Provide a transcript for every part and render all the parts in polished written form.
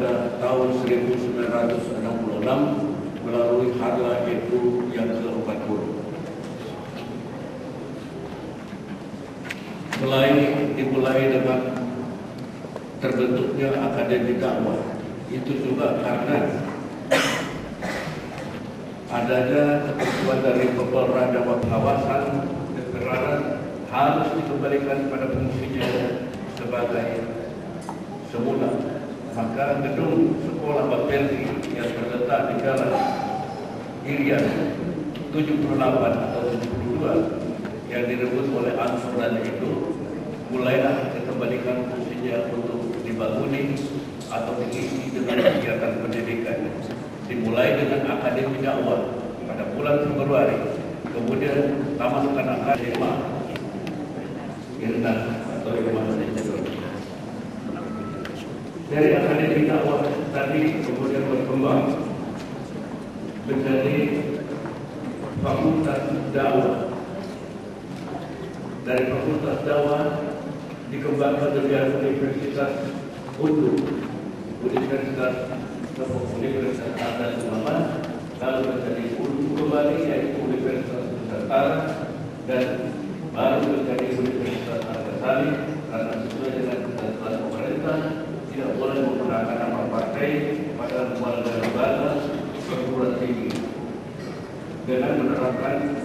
pada tahun 1966 melalui Harla itu yang ke-40. Dimulai dengan terbentuknya Akademi Dakwah. Itu juga karena adanya ketentuan dari Kepala Dakwah Kawasan Negara harus dikembalikan pada fungsinya sebagai semula. Maka gedung sekolah Bapelri yang terletak di Jalan Irian 78 atau 72 yang direbut oleh Ansor dan itu mulailah dikembalikan fungsinya untuk dibangun atau diisi dengan kegiatan pendidikan. Dimulai dengan Akademi Dakwah pada bulan Februari, kemudian tamatkan Akademi Irna atau Irma. Dari Akademi Dakwah tadi kemudian berkembang menjadi Fakultas Dakwah. Dari Fakultas Dakwah dikembangkan menjadi Universitas Undu, Universitas Atas Ulama, lalu menjadi Undu kembali yaitu Universitas Nusantara dan baru menjadi Universitas Al-Ghazali karena sesuai dengan ketentuan pemerintah tidak boleh menggunakan nama partai pada lembaga perguruan tinggi dengan menerapkan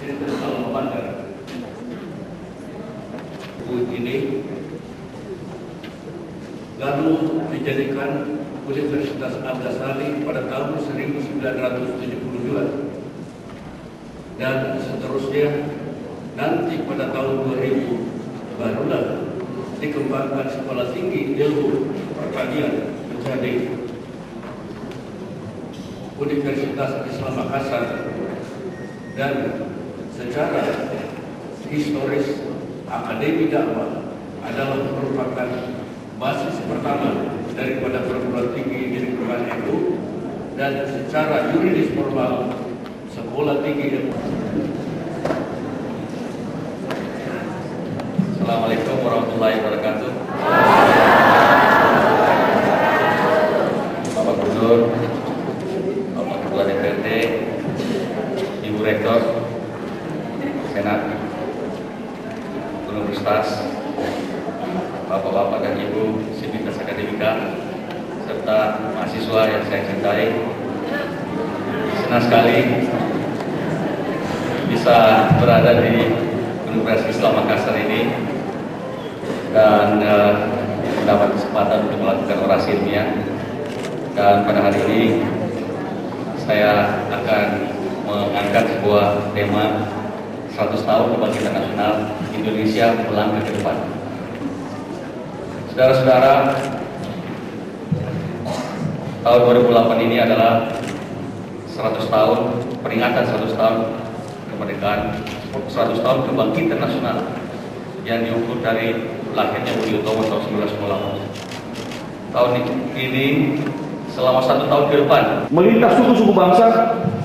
sistem alma mater. Ini lalu dijadikan Universitas Al-Ghazali pada tahun 1972 dan seterusnya nanti pada tahun 2000 barulah dikembangkan Sekolah Tinggi Ilmu Pertanian menjadi Universitas Islam Makassar dan secara historis Akademi Dakwah adalah merupakan basis pertama daripada perguruan tinggi di lingkungan itu dan secara yuridis formal Sekolah Tinggi Ilmu. Assalamualaikum warahmatullahi wabarakatuh. Bapak Gubernur, Bapak Ketua DPRD, Ibu Rektor, Senat, Universitas, Bapak-bapak dan Ibu Sivitas Akademika, serta mahasiswa yang saya cintai. Senang sekali bisa berada di Universitas Islam Makassar ini dan mendapat kesempatan untuk melakukan orasi ilmiah. Dan pada hari ini saya akan mengangkat sebuah tema 100 tahun Kebangkitan Nasional Indonesia melangkah ke depan. Saudara-saudara, tahun 2008 ini adalah 100 tahun peringatan 100 tahun kemerdekaan, 100 tahun Kebangkitan Nasional yang diukur dari lahirnya Budi Utomo tahun 1928. Tahun ini selama 1 tahun ke depan melintas suku-suku bangsa,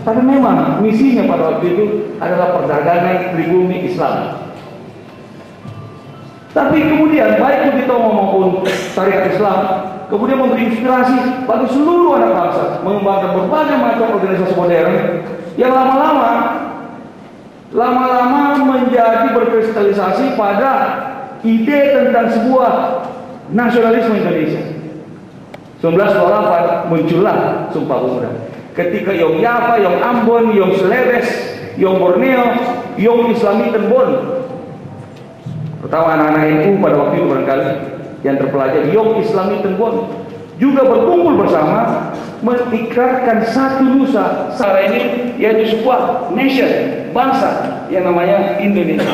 karena memang misinya pada waktu itu adalah perdagangan pribumi Islam. Tapi kemudian baik Budi Utomo maupun Syariat Islam kemudian memberi inspirasi bagi seluruh anak bangsa mengembangkan berbagai macam organisasi modern yang lama-lama menjadi berkristalisasi pada ide tentang sebuah nasionalisme Indonesia. 1928 muncullah Sumpah Pemuda. Ketika Yong Yapa, Yong Ambon, Yong Celebes, Yong Borneo, Yong Islami Tenbon. Pertama anak-anak NU pada waktu itu barangkali yang terpelajar Yong Islami Tenbon juga berkumpul bersama mengikrarkan satu nusa secara ini, yaitu sebuah nation, bangsa yang namanya Indonesia.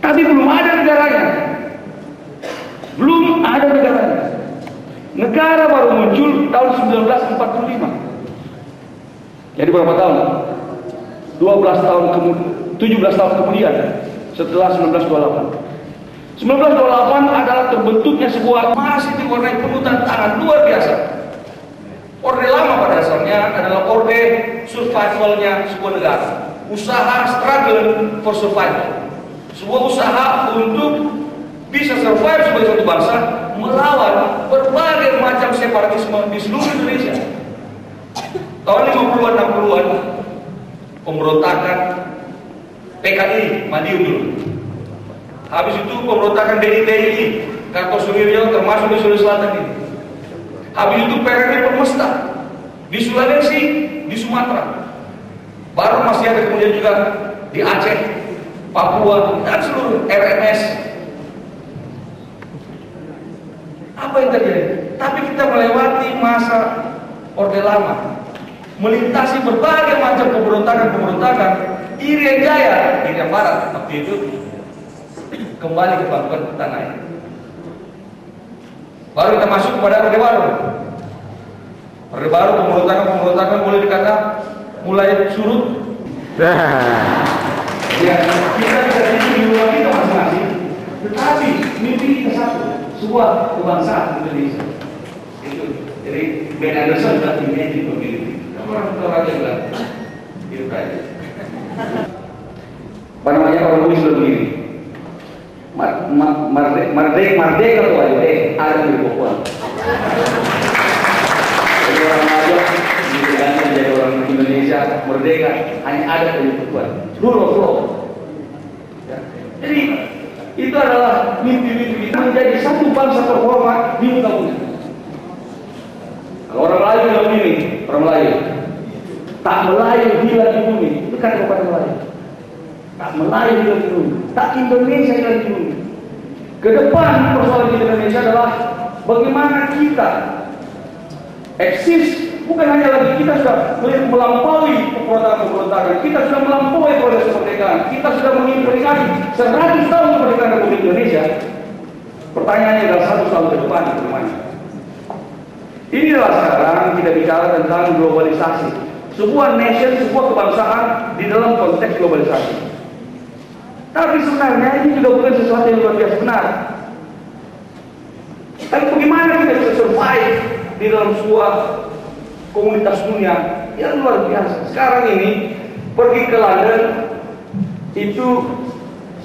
Tapi belum ada negaranya. Belum ada negaranya. Negara baru muncul tahun 1945. Jadi berapa tahun? 17 tahun kemudian setelah 1928. 1928 adalah terbentuknya sebuah masih diwarnai penuh tantangan luar biasa. Orde lama pada dasarnya adalah orde survivalnya sebuah negara. Usaha struggle for survival. Sebuah usaha untuk bisa survive sebagai satu bangsa melawan berbagai terorisme di seluruh Indonesia. Tahun 50-an, 60-an, pemberontakan PKI Madiun dulu. Habis itu pemberontakan DITI, Kartosuwiryo termasuk di Sulawesi Selatan ini. Habis itu PRD Permesta di Sulawesi, di Sumatera. Baru masih ada kemudian juga di Aceh, Papua, dan seluruh RMS. Apa yang terjadi? Tapi kita melewati masa Orde Lama, melintasi berbagai macam pemberontakan. Irian Jaya, Irian Barat waktu itu kembali ke pangkuan tanah air. Baru kita masuk kepada Orde Baru. Orde Baru pemberontakan boleh dikata mulai surut. Ya, kita bisa tidur di rumah kita masing-masing, tetapi mimpi kita satu, sebuah kebangsaan Indonesia. Itu jadi Ben Anderson sudah imagine begini. Orang aja bilang hidup aja. Apa namanya orang nulis begini? Merdeka tuh aja, ada di Papua. Jadi orang aja diganti menjadi orang Indonesia merdeka hanya ada di Papua. Rule of law. Ya. Jadi itu adalah mimpi-mimpi kita menjadi satu bangsa terhormat di muka bumi. Kalau orang Melayu bilang ini, orang Melayu tak Melayu hilang di bumi, itu kan kepada Melayu. Tak Melayu hilang di bumi, tak Indonesia hilang di bumi. Kedepan persoalan di Indonesia adalah bagaimana kita eksis. Bukan hanya lagi kita sudah melampaui pemberontakan, kita sudah melampaui proses kemerdekaan, kita sudah memperingati 100 tahun kemerdekaan Republik Indonesia. Pertanyaannya adalah 100 tahun ke depan bagaimana? Inilah sekarang kita bicara tentang globalisasi. Sebuah nation, sebuah kebangsaan di dalam konteks globalisasi. Tapi sebenarnya ini juga bukan sesuatu yang luar biasa benar. Tapi bagaimana kita bisa survive di dalam sebuah komunitas dunia yang luar biasa. Sekarang ini pergi ke London itu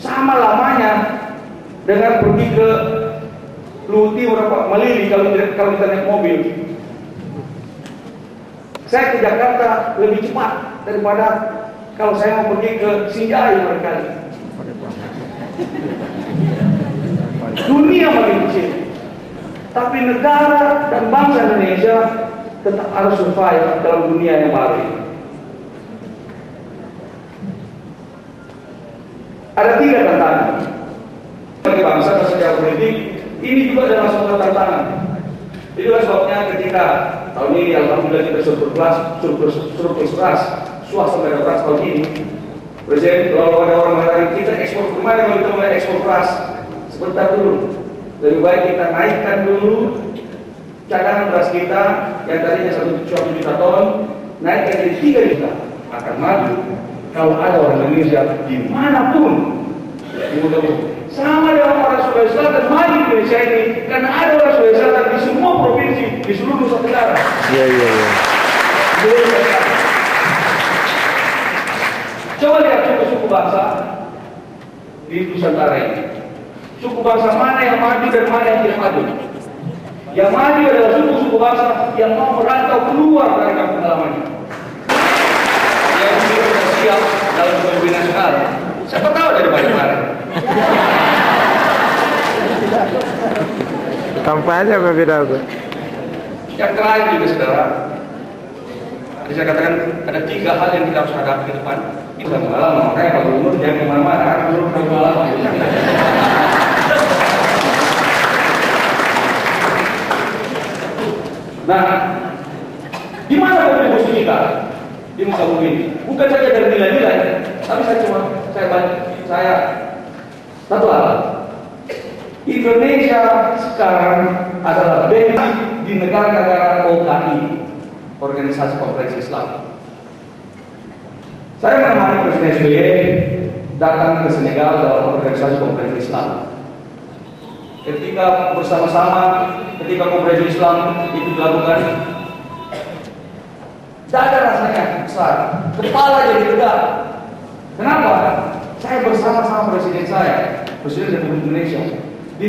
sama lamanya dengan pergi ke Luti berapa Melili kalau kita naik mobil. Saya ke Jakarta lebih cepat daripada kalau saya mau pergi ke Sinjai barangkali. Dunia makin kecil, tapi negara dan bangsa Indonesia tetap harus survive dalam dunia yang baru ini. Ada 3 tantangan bagi bangsa dan secara politik. Ini juga adalah suatu tantangan. Itulah sebabnya ketika tahun ini alhamdulillah kita surplus beras swasta pada beras tahun ini. Presiden kalau ada orang mengatakan kita ekspor kemana kalau kita mulai ekspor beras, sebentar dulu. Lebih baik kita naikkan dulu cadangan beras kita yang tadinya 1 juta ton naikkan jadi 3 juta, akan maju kalau ada orang Indonesia dimanapun di muka bumi. Sama dengan orang Sulawesi Selatan maju di Indonesia ini karena ada orang Sulawesi Selatan di semua provinsi di seluruh Nusa Tenggara. Iya. Coba lihat suku bangsa di Nusantara ini. Suku bangsa mana yang maju dan mana yang tidak maju? Yang maju adalah suku bangsa yang mau merantau keluar dari kampung halamannya. Yang sudah siap dalam kepemimpinan nasional. Siapa tahu dari mana? Kampanye apa beda itu? Yang terakhir juga saudara, tadi saya katakan ada 3 hal yang kita harus hadapi ke depan. Kita pengalaman, makanya kalau umur jangan kemana-mana, umur pengalaman. Nah, di mana kontribusi kita di muka bumi ini? Bukan saja dari nilai-nilai, tapi saya satu hal. Indonesia sekarang adalah basic di negara-negara OKI, Organisasi Konferensi Islam. Saya menemani Presiden SBY datang ke Senegal dalam Organisasi Konferensi Islam. Ketika bersama-sama, ketika konferensi Islam itu dilakukan, dada rasanya besar, kepala jadi tegak. Kenapa? Saya bersama-sama Presiden saya, Presiden Republik Indonesia.